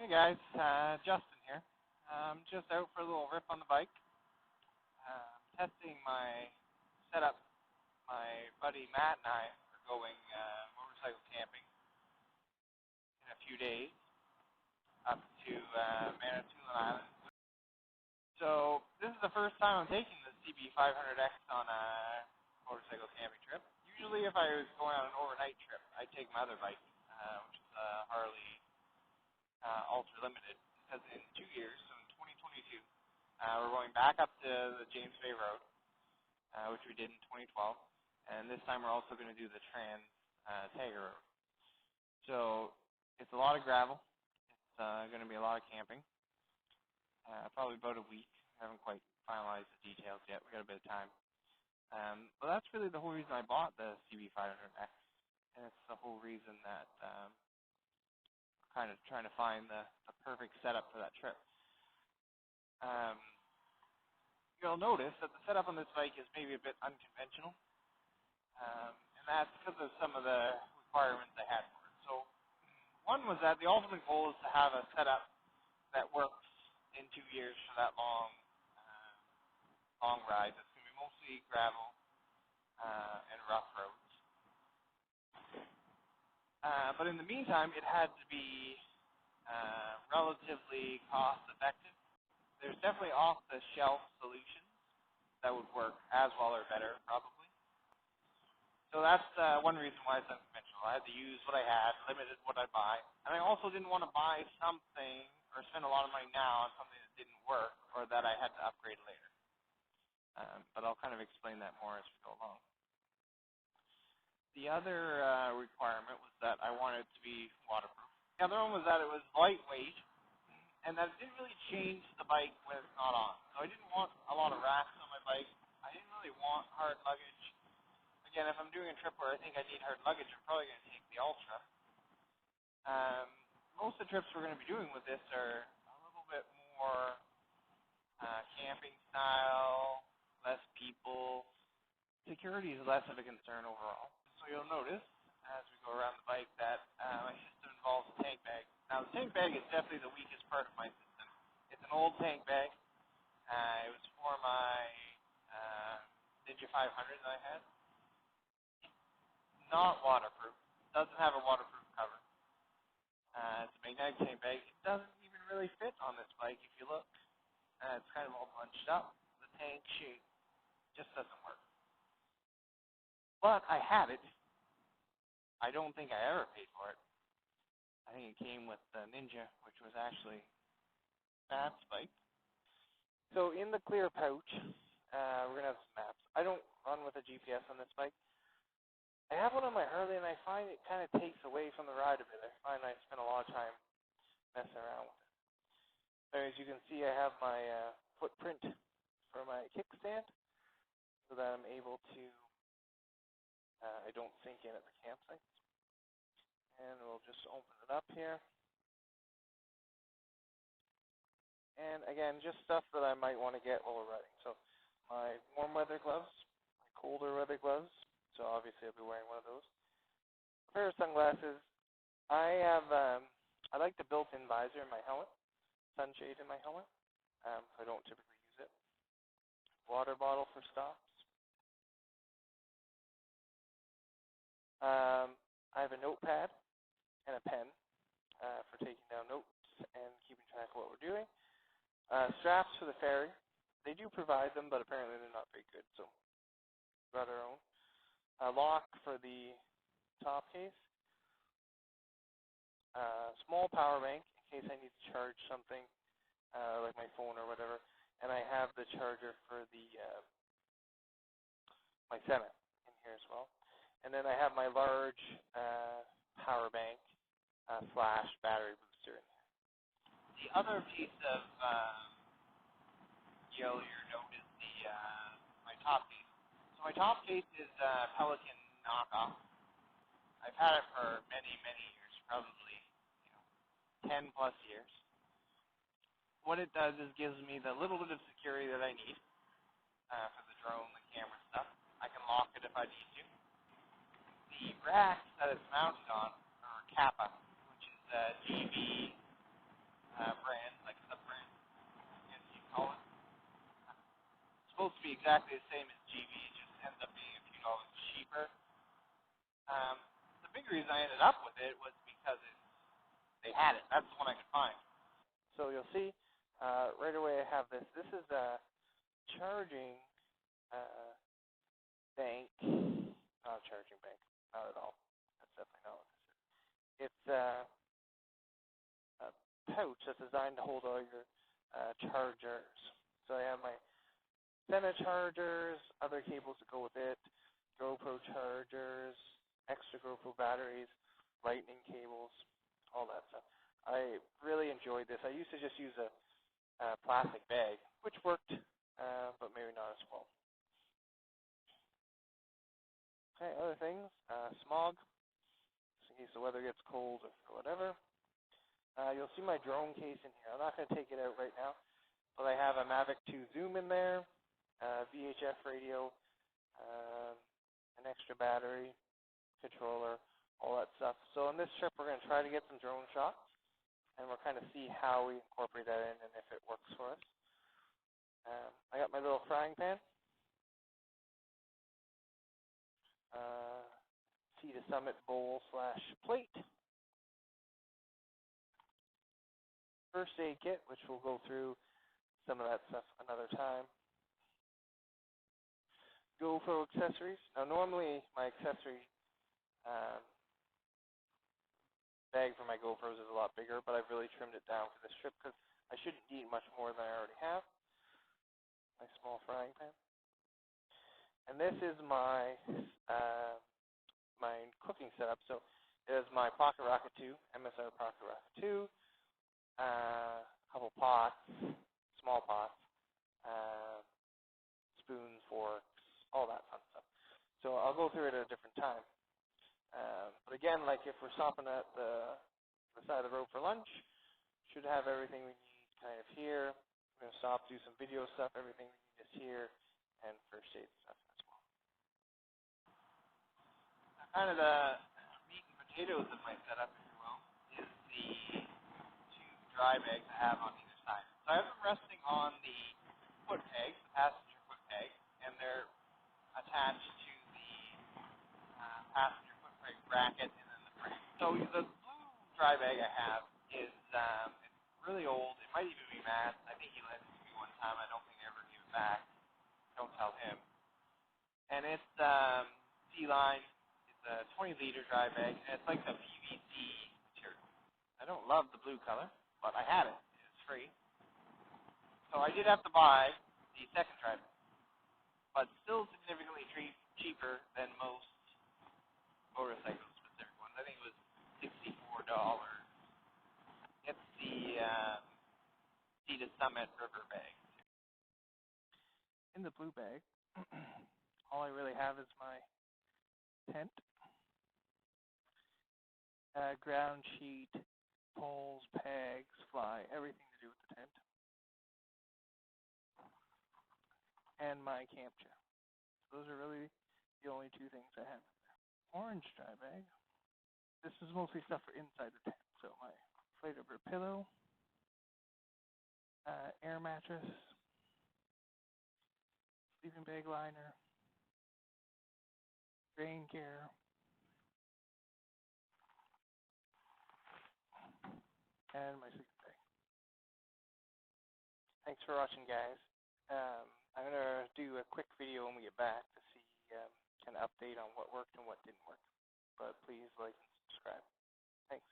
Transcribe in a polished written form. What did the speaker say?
Hey guys, Justin here. Just out for a little rip on the bike. Testing my setup. My buddy Matt and I are going motorcycle camping in a few days up to Manitoulin Island. So this is the first time I'm taking the CB500X on a motorcycle camping trip. Usually if I was going on an overnight trip, I'd take my other bike, which is a Harley Ultra Limited, because in 2 years, so in 2022, we're going back up to the James Bay Road, which we did in 2012, and this time we're also going to do the Trans Tiger Road. So it's a lot of gravel. It's going to be a lot of camping. Probably about a week. I haven't quite finalized the details yet. We got a bit of time. But that's really the whole reason I bought the CB500X, and it's the whole reason that kind of trying to find the perfect setup for that trip. You'll notice that the setup on this bike is maybe a bit unconventional, and that's because of some of the requirements I had for it. So one was that the ultimate goal is to have a setup that works in 2 years for that long ride. It's going to be mostly gravel and rough roads. But in the meantime, it had to be relatively cost-effective. There's definitely off-the-shelf solutions that would work as well or better, probably. So that's one reason why it's unconventional. I had to use what I had, limited what I buy. And I also didn't want to buy something or spend a lot of money now on something that didn't work or that I had to upgrade later. But I'll kind of explain that more as we go along. The other requirement was that I wanted it to be waterproof. The other one was that it was lightweight, and that it didn't really change the bike when it's not on. So I didn't want a lot of racks on my bike. I didn't really want hard luggage. Again, if I'm doing a trip where I think I need hard luggage, I'm probably going to take the Ultra. Most of the trips we're going to be doing with this are a little bit more camping style, less people. Security is less of a concern overall. So you'll notice, as we go around the bike, that my system involves a tank bag. Now, the tank bag is definitely the weakest part of my system. It's an old tank bag. It was for my Ninja 500 that I had. Not waterproof. Doesn't have a waterproof cover. It's a magnetic tank bag. It doesn't even really fit on this bike if you look. It's kind of all bunched up. The tank shape just doesn't work. But I had it. I don't think I ever paid for it. I think it came with the Ninja, which was actually Matt's bike. So in the clear pouch, we're going to have some maps. I don't run with a GPS on this bike. I have one on my Harley, and I find it kind of takes away from the ride a bit. I find I spend a lot of time messing around with it. So as you can see, I have my footprint for my kickstand so that I'm able to I don't sink in at the campsite. And we'll just open it up here. And again, just stuff that I might want to get while we're riding. So my warm weather gloves, my colder weather gloves. So obviously I'll be wearing one of those. A pair of sunglasses. I like the built-in visor in my helmet, sunshade in my helmet. So I don't typically use it. Water bottle for stops. I have a notepad and a pen for taking down notes and keeping track of what we're doing. Straps for the ferry. They do provide them, but apparently they're not very good, so we've got our own. A lock for the top case. Small power bank in case I need to charge something, like my phone or whatever. And I have the charger for the my Senate in here as well. And then I have my large power bank slash battery booster in here. The other piece of yellow you'll note is my top case. So my top case is Pelican knockoff. I've had it for many, many years, probably 10 plus years. What it does is gives me the little bit of security that I need for the drone, the camera stuff. I can lock it if I need to. The racks that it's mounted on are Kappa, which is GB500X exactly the same as GB. It just ends up being a few dollars cheaper. The big reason I ended up with it was because they had it. That's the one I could find. So you'll see right away I have this. This is a charging bank. Not a charging bank. Not at all. That's definitely not what this is. It's a pouch that's designed to hold all your chargers. So I have my Sena chargers, other cables that go with it, GoPro chargers, extra GoPro batteries, lightning cables, all that stuff. I really enjoyed this. I used to just use a plastic bag, which worked, but maybe not as well. Okay, other things, smog, just in case the weather gets cold or whatever. You'll see my drone case in here. I'm not going to take it out right now, but I have a Mavic 2 Zoom in there, VHF radio, an extra battery, controller, all that stuff. So on this trip, we're going to try to get some drone shots, and we'll kind of see how we incorporate that in and if it works for us. I got my little frying pan, Sea to Summit bowl / plate, first aid kit, which we'll go through some of that stuff another time. GoPro accessories. Now normally my accessory bag for my GoPros is a lot bigger, but I've really trimmed it down for this trip because I shouldn't need much more than I already have. My small frying pan. And this is my my cooking setup. So it is my Pocket Rocket 2, MSR Pocket Rocket 2, a couple pots, small pots, spoons, forks, all that fun stuff. So I'll go through it at a different time. But again, like if we're stopping at the side of the road for lunch, should have everything we need kind of here. We're going to stop, do some video stuff, everything we need is here, and first aid stuff as well. Kind of the meat and potatoes of my setup, if you will, is the two dry bags I have on either side. So I have them resting on the foot pegs, the passenger foot peg, and they're attached to the passenger foot peg bracket and then the frame. So the blue dry bag I have is it's really old. It might even be mad. I think he lent it to me one time. I don't think I ever gave it back. Don't tell him. And it's C-line. It's a 20-liter dry bag, and it's like the PVC material. I don't love the blue color, but I had it. It's free. So I did have to buy the second dry bag, but still significantly cheaper than most motorcycle-specific ones. I think it was $64. It's the Sea to Summit River bag. In the blue bag, all I really have is my tent, ground sheet, poles, pegs, fly, everything to do with the tent, and my camp chair. So those are really the only two things I have in there. Orange dry bag. This is mostly stuff for inside the tent. So my inflatable over pillow, air mattress, sleeping bag liner, rain gear, and my sleeping bag. Thanks for watching, guys. I'm going to do a quick video when we get back to see kind of update on what worked and what didn't work. But please like and subscribe. Thanks.